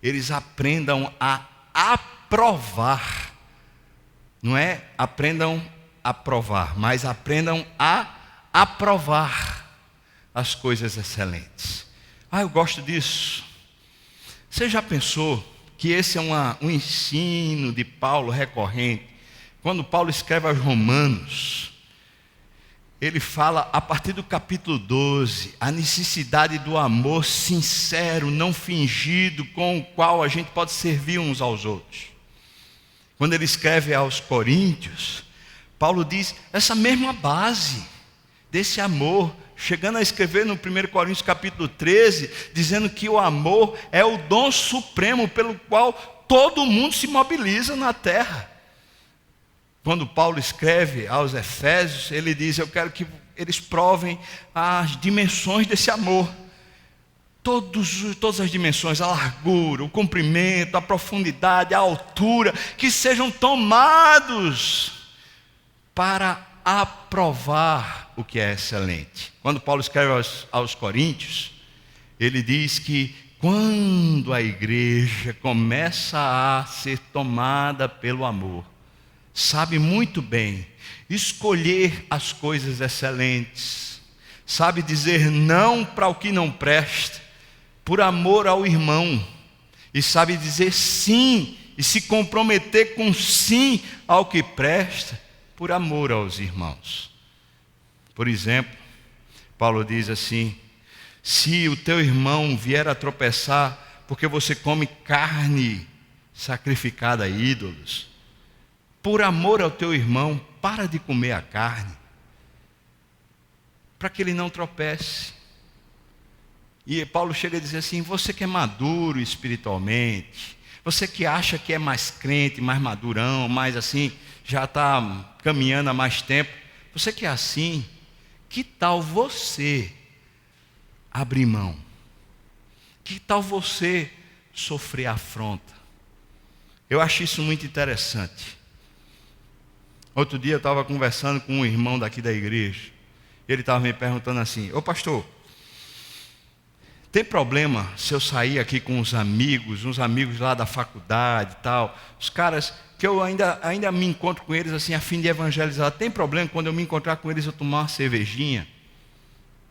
eles aprendam a aprovar, não é aprendam a provar, mas aprendam a aprovar as coisas excelentes. Eu gosto disso. Você já pensou que esse é um ensino de Paulo recorrente? Quando Paulo escreve aos Romanos, ele fala a partir do capítulo 12, a necessidade do amor sincero, não fingido, com o qual a gente pode servir uns aos outros. Quando ele escreve aos Coríntios, Paulo diz essa mesma base desse amor, chegando a escrever no 1 Coríntios capítulo 13, dizendo que o amor é o dom supremo pelo qual todo mundo se mobiliza na terra. Quando Paulo escreve aos Efésios, ele diz: eu quero que eles provem as dimensões desse amor. Todas as dimensões, a largura, o comprimento, a profundidade, a altura, que sejam tomados para aprovar o que é excelente. Quando Paulo escreve aos Coríntios, ele diz que quando a igreja começa a ser tomada pelo amor, sabe muito bem escolher as coisas excelentes, sabe dizer não para o que não presta, por amor ao irmão, e sabe dizer sim, e se comprometer com sim ao que presta, por amor aos irmãos. Por exemplo, Paulo diz assim: Se o teu irmão vier a tropeçar porque você come carne sacrificada a ídolos, por amor ao teu irmão, para de comer a carne, para que ele não tropece. E Paulo chega a dizer assim: você que é maduro espiritualmente, você que acha que é mais crente, mais madurão, mais assim, já está caminhando há mais tempo, você que é assim, que tal você abrir mão? Que tal você sofrer afronta? Eu acho isso muito interessante. Outro dia eu estava conversando com um irmão daqui da igreja. Ele estava me perguntando assim: ô pastor, tem problema se eu sair aqui com uns amigos lá da faculdade e tal, os caras que eu ainda me encontro com eles assim a fim de evangelizar, tem problema quando eu me encontrar com eles eu tomar uma cervejinha?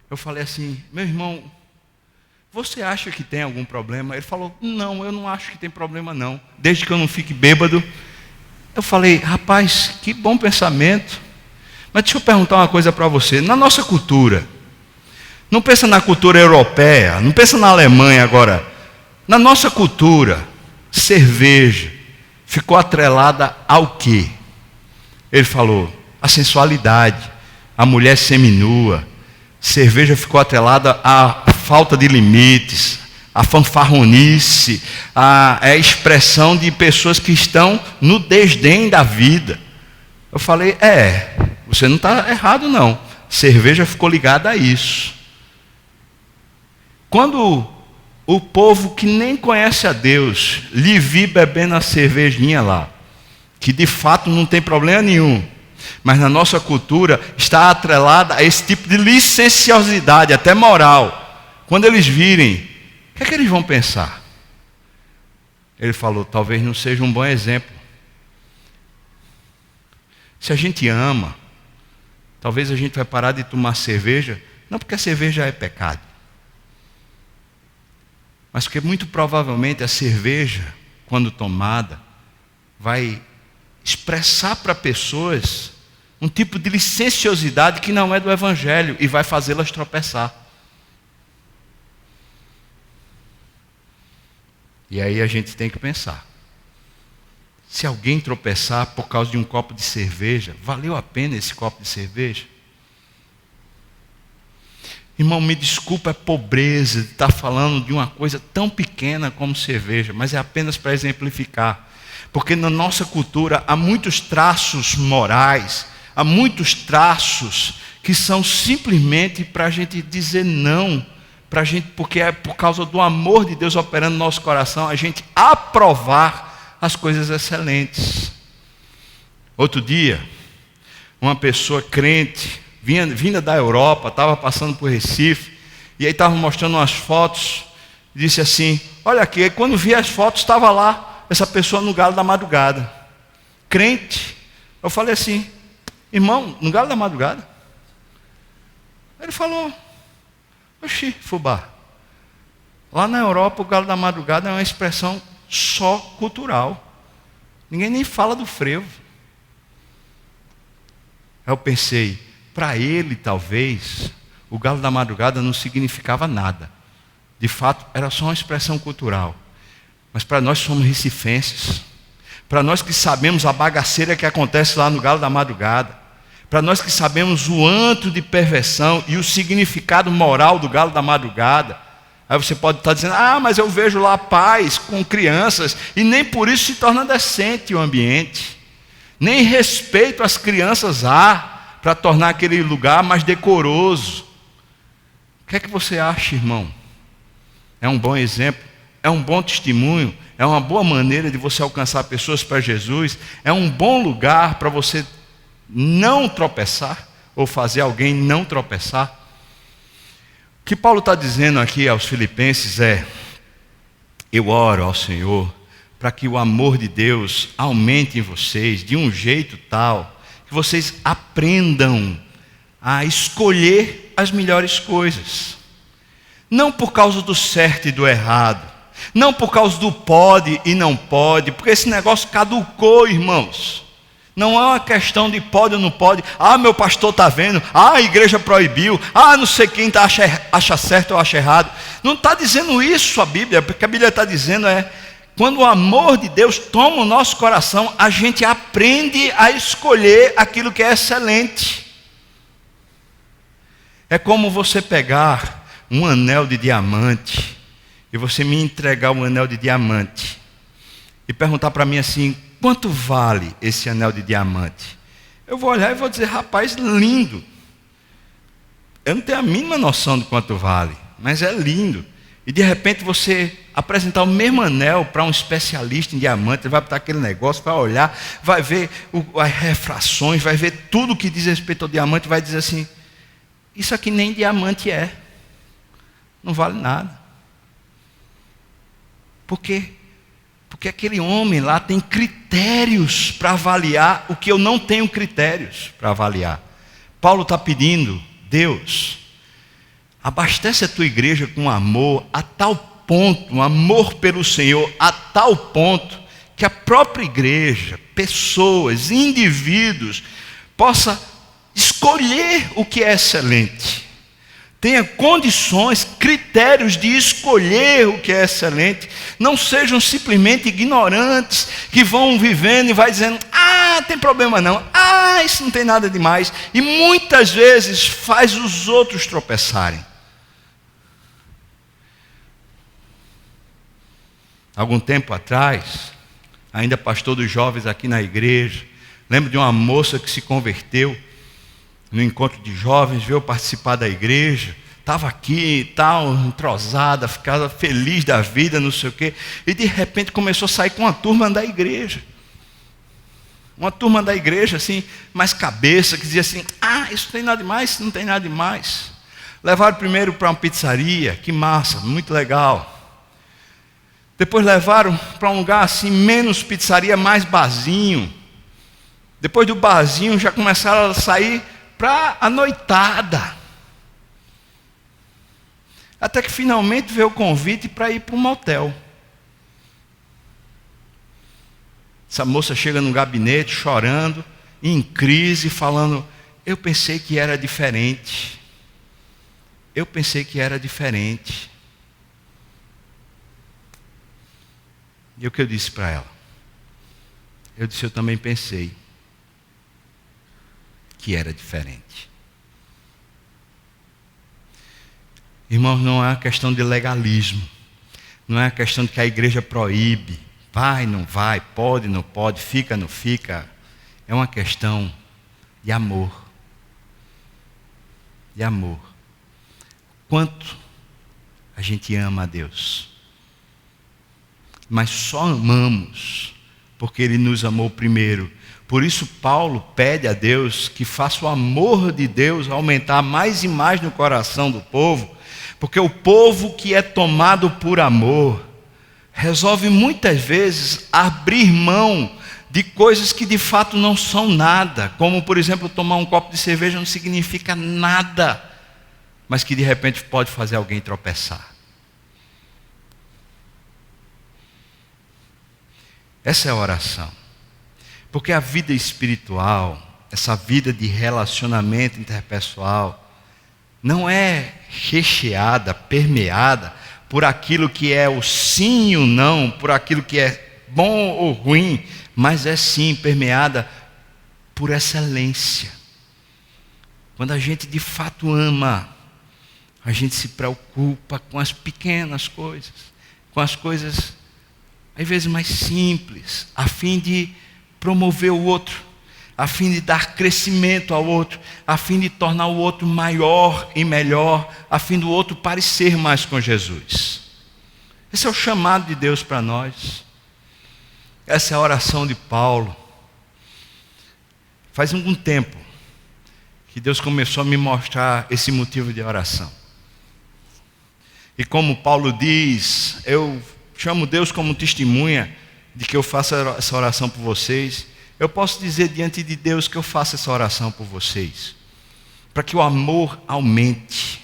Eu falei assim: meu irmão, você acha que tem algum problema? Ele falou: não, eu não acho que tem problema não, desde que eu não fique bêbado. Eu falei: rapaz, que bom pensamento. Mas deixa eu perguntar uma coisa para você. Na nossa cultura, não pensa na cultura europeia, não pensa na Alemanha agora. Na nossa cultura, cerveja ficou atrelada ao quê? Ele falou: a sensualidade, a mulher seminua. Cerveja ficou atrelada à falta de limites, à fanfarronice, à expressão de pessoas que estão no desdém da vida. Eu falei: você não está errado não. Cerveja ficou ligada a isso. Quando o povo que nem conhece a Deus lhe vi bebendo a cervejinha lá, que de fato não tem problema nenhum, mas na nossa cultura está atrelada a esse tipo de licenciosidade, até moral. Quando eles virem, o que é que eles vão pensar? Ele falou: talvez não seja um bom exemplo. Se a gente ama, talvez a gente vai parar de tomar cerveja, não porque a cerveja é pecado, mas porque muito provavelmente a cerveja, quando tomada, vai expressar para pessoas um tipo de licenciosidade que não é do Evangelho e vai fazê-las tropeçar. E aí a gente tem que pensar: se alguém tropeçar por causa de um copo de cerveja, valeu a pena esse copo de cerveja? Irmão, me desculpa a pobreza de estar falando de uma coisa tão pequena como cerveja, mas é apenas para exemplificar. Porque na nossa cultura há muitos traços morais, há muitos traços que são simplesmente para a gente dizer não, porque é por causa do amor de Deus operando no nosso coração, a gente aprovar as coisas excelentes. Outro dia, uma pessoa crente, vinda da Europa, estava passando por Recife, e aí estava mostrando umas fotos, disse assim: olha aqui. E quando vi as fotos, estava lá essa pessoa no galo da madrugada, crente. Eu falei assim: irmão, no galo da madrugada? Ele falou: oxi, fubá, lá na Europa o galo da madrugada é uma expressão só cultural, ninguém nem fala do frevo. Eu pensei, para ele talvez o galo da madrugada não significava nada, de fato era só uma expressão cultural. Mas para nós somos recifenses, para nós que sabemos a bagaceira que acontece lá no galo da madrugada, para nós que sabemos o antro de perversão e o significado moral do galo da madrugada, aí você pode estar dizendo: ah, mas eu vejo lá pais com crianças, e nem por isso se torna decente o ambiente, nem respeito às crianças há para tornar aquele lugar mais decoroso. O que é que você acha, irmão? É um bom exemplo? É um bom testemunho? É uma boa maneira de você alcançar pessoas para Jesus? É um bom lugar para você não tropeçar, ou fazer alguém não tropeçar? O que Paulo está dizendo aqui aos Filipenses é: eu oro ao Senhor para que o amor de Deus aumente em vocês de um jeito tal que vocês aprendam a escolher as melhores coisas, não por causa do certo e do errado, não por causa do pode e não pode, porque esse negócio caducou, irmãos. Não é uma questão de pode ou não pode. Ah, meu pastor está vendo. Ah, a igreja proibiu. Ah, não sei quem acha certo ou acha errado. Não está dizendo isso a Bíblia. Porque a Bíblia está dizendo quando o amor de Deus toma o nosso coração, a gente aprende a escolher aquilo que é excelente. É como você pegar um anel de diamante e você me entregar um anel de diamante e perguntar para mim assim: quanto vale esse anel de diamante? Eu vou olhar e vou dizer: rapaz, lindo. Eu não tenho a mínima noção de quanto vale, mas é lindo. E de repente você apresentar o mesmo anel para um especialista em diamante, ele vai botar aquele negócio, vai olhar, vai ver as refrações, vai ver tudo que diz respeito ao diamante, vai dizer assim: isso aqui nem diamante é, não vale nada. Por quê? Porque aquele homem lá tem critérios para avaliar o que eu não tenho critérios para avaliar. Paulo está pedindo: Deus, abastece a tua igreja com amor a tal ponto, um amor pelo Senhor a tal ponto, que a própria igreja, pessoas, indivíduos, possa escolher o que é excelente. Tenha condições, critérios de escolher o que é excelente. Não sejam simplesmente ignorantes que vão vivendo e vai dizendo: ah, tem problema não, ah, isso não tem nada demais. E muitas vezes faz os outros tropeçarem. Algum tempo atrás, ainda pastor dos jovens aqui na igreja, lembro de uma moça que se converteu no encontro de jovens, veio participar da igreja, estava aqui e tal, entrosada, ficava feliz da vida, não sei o quê, e de repente começou a sair com uma turma da igreja. Uma turma da igreja, assim, mais cabeça, que dizia assim: ah, isso não tem nada demais, isso não tem nada demais. Levaram primeiro para uma pizzaria, que massa, muito legal. Depois levaram para um lugar assim, menos pizzaria, mais barzinho. Depois do barzinho já começaram a sair para a noitada. Até que finalmente veio o convite para ir para um motel. Essa moça chega no gabinete chorando, em crise, falando: eu pensei que era diferente. Eu pensei que era diferente. E o que eu disse para ela? Eu disse: eu também pensei que era diferente. Irmãos, não é uma questão de legalismo. Não é uma questão de que a igreja proíbe. Vai, não vai, pode, não pode, fica, não fica. É uma questão de amor. De amor. Quanto a gente ama a Deus. Mas só amamos porque Ele nos amou primeiro. Por isso Paulo pede a Deus que faça o amor de Deus aumentar mais e mais no coração do povo, porque o povo que é tomado por amor resolve muitas vezes abrir mão de coisas que de fato não são nada, como por exemplo tomar um copo de cerveja não significa nada, mas que de repente pode fazer alguém tropeçar. Essa é a oração. Porque a vida espiritual, essa vida de relacionamento interpessoal, não é recheada, permeada por aquilo que é o sim e o não, por aquilo que é bom ou ruim, mas é sim permeada por excelência. Quando a gente de fato ama, a gente se preocupa com as pequenas coisas, com as coisas às vezes mais simples, a fim de promover o outro, a fim de dar crescimento ao outro, a fim de tornar o outro maior e melhor, a fim do outro parecer mais com Jesus. Esse é o chamado de Deus para nós. Essa é a oração de Paulo. Faz algum tempo que Deus começou a me mostrar esse motivo de oração. E como Paulo diz, eu chamo Deus como testemunha de que eu faço essa oração por vocês. Eu posso dizer diante de Deus que eu faço essa oração por vocês, para que o amor aumente.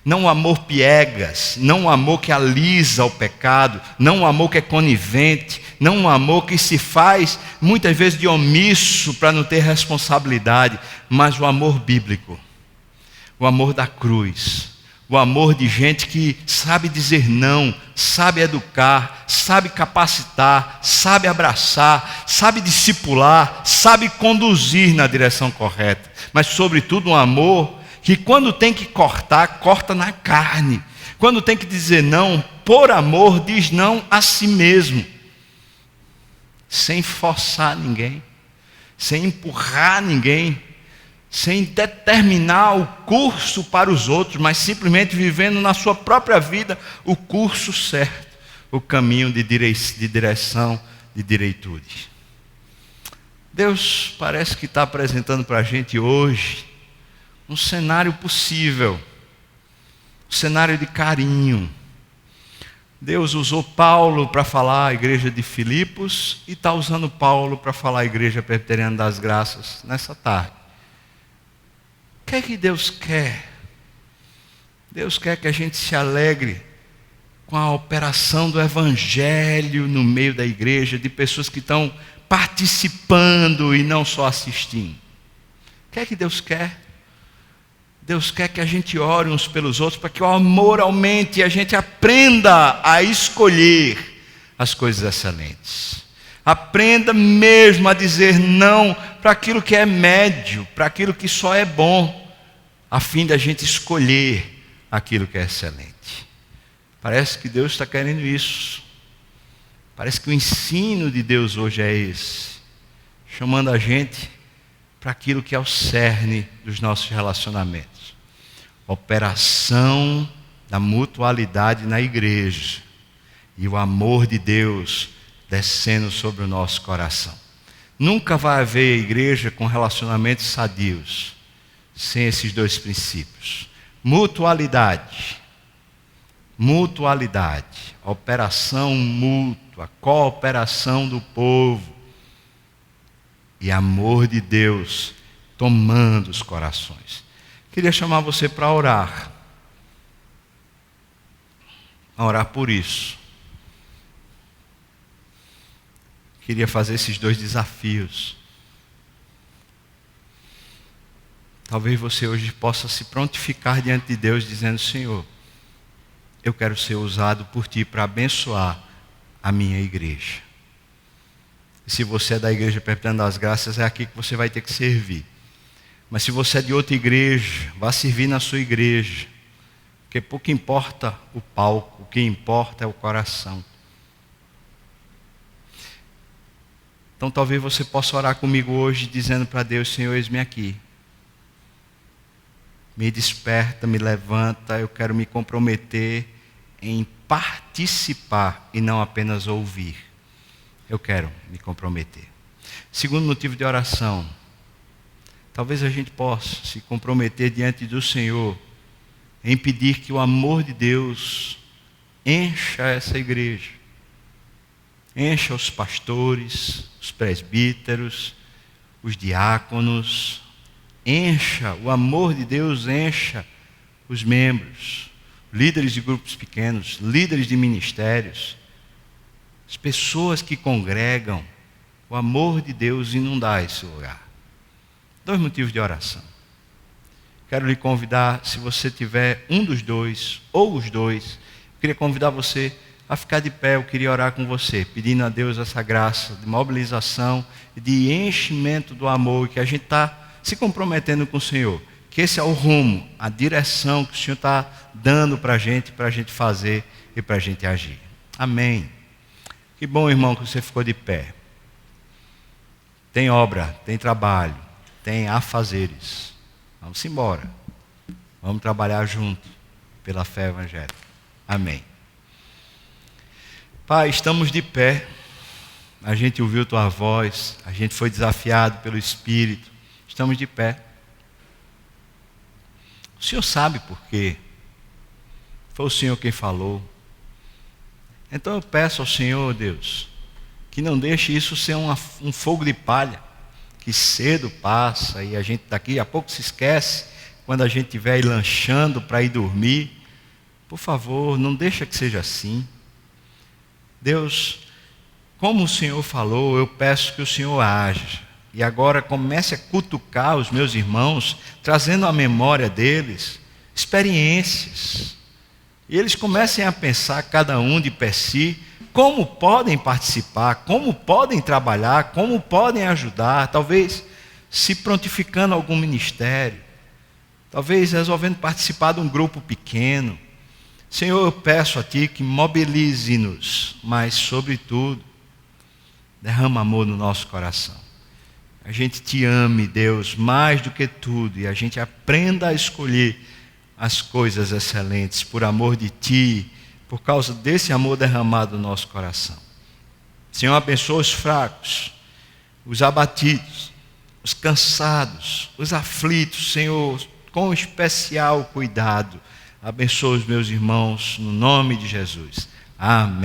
não um amor piegas, não um amor que alisa o pecado, não um amor que é conivente, não um amor que se faz muitas vezes de omisso para não ter responsabilidade, mas o amor bíblico, o amor da cruz, o amor de gente que sabe dizer não, sabe educar, sabe capacitar, sabe abraçar, sabe discipular, sabe conduzir na direção correta, mas sobretudo um amor que quando tem que cortar, corta na carne, quando tem que dizer não, por amor, diz não a si mesmo, sem forçar ninguém, sem empurrar ninguém, sem determinar o curso para os outros, mas simplesmente vivendo na sua própria vida o curso certo, o caminho de direção, de direitude. Deus parece que está apresentando para a gente hoje um cenário possível, um cenário de carinho. Deus usou Paulo para falar à igreja de Filipos e está usando Paulo para falar à igreja presbiteriana das graças nessa tarde. O que é que Deus quer? Deus quer que a gente se alegre com a operação do Evangelho no meio da igreja, de pessoas que estão participando e não só assistindo. O que é que Deus quer? Deus quer que a gente ore uns pelos outros para que o amor aumente e a gente aprenda a escolher as coisas excelentes. Aprenda mesmo a dizer não para aquilo que é médio, para aquilo que só é bom, a fim de a gente escolher aquilo que é excelente. Parece que Deus está querendo isso. Parece que o ensino de Deus hoje é esse, chamando a gente para aquilo que é o cerne dos nossos relacionamentos. Operação da mutualidade na igreja e o amor de Deus descendo sobre o nosso coração. Nunca vai haver igreja com relacionamentos sadios sem esses dois princípios. Mutualidade, operação mútua, cooperação do povo e amor de Deus tomando os corações. Queria chamar você para orar. Orar por isso. Queria fazer esses dois desafios. Talvez você hoje possa se prontificar diante de Deus dizendo: Senhor, eu quero ser usado por Ti para abençoar a minha igreja. E se você é da igreja Presbiteriana das Graças, é aqui que você vai ter que servir. Mas se você é de outra igreja, vá servir na sua igreja. Porque pouco importa o palco, o que importa é o coração. Então talvez você possa orar comigo hoje dizendo para Deus: Senhor, eis-me aqui. Me desperta, me levanta, eu quero me comprometer em participar e não apenas ouvir. Eu quero me comprometer. Segundo motivo de oração, talvez a gente possa se comprometer diante do Senhor em pedir que o amor de Deus encha essa igreja, encha os pastores, os presbíteros, os diáconos, encha, o amor de Deus encha os membros, líderes de grupos pequenos, líderes de ministérios, as pessoas que congregam, o amor de Deus inundar esse lugar. Dois motivos de oração. Quero lhe convidar, se você tiver um dos dois, ou os dois, eu queria convidar você a ficar de pé. Eu queria orar com você, pedindo a Deus essa graça de mobilização e de enchimento do amor, que a gente está se comprometendo com o Senhor. Que esse é o rumo, a direção que o Senhor está dando para a gente fazer e para a gente agir. Amém. Que bom, irmão, que você ficou de pé. Tem obra, tem trabalho, tem afazeres. Vamos embora. Vamos trabalhar junto pela fé evangélica. Amém. Pai, estamos de pé. A gente ouviu tua voz, a gente foi desafiado pelo Espírito. Estamos de pé. O Senhor sabe por quê. Foi o Senhor quem falou. Então eu peço ao Senhor, Deus, que não deixe isso ser um fogo de palha, que cedo passa e a gente daqui a pouco se esquece, quando a gente estiver lanchando para ir dormir. Por favor, não deixa que seja assim. Deus, como o Senhor falou, eu peço que o Senhor haja. E agora comece a cutucar os meus irmãos, trazendo à memória deles experiências. E eles comecem a pensar, cada um de per si, como podem participar, como podem trabalhar, como podem ajudar, talvez se prontificando a algum ministério, talvez resolvendo participar de um grupo pequeno. Senhor, eu peço a Ti que mobilize-nos, mas sobretudo, derrama amor no nosso coração. A gente Te ame, Deus, mais do que tudo, e a gente aprenda a escolher as coisas excelentes por amor de Ti, por causa desse amor derramado no nosso coração. Senhor, abençoa os fracos, os abatidos, os cansados, os aflitos, Senhor, com especial cuidado. Abençoa os meus irmãos, no nome de Jesus. Amém.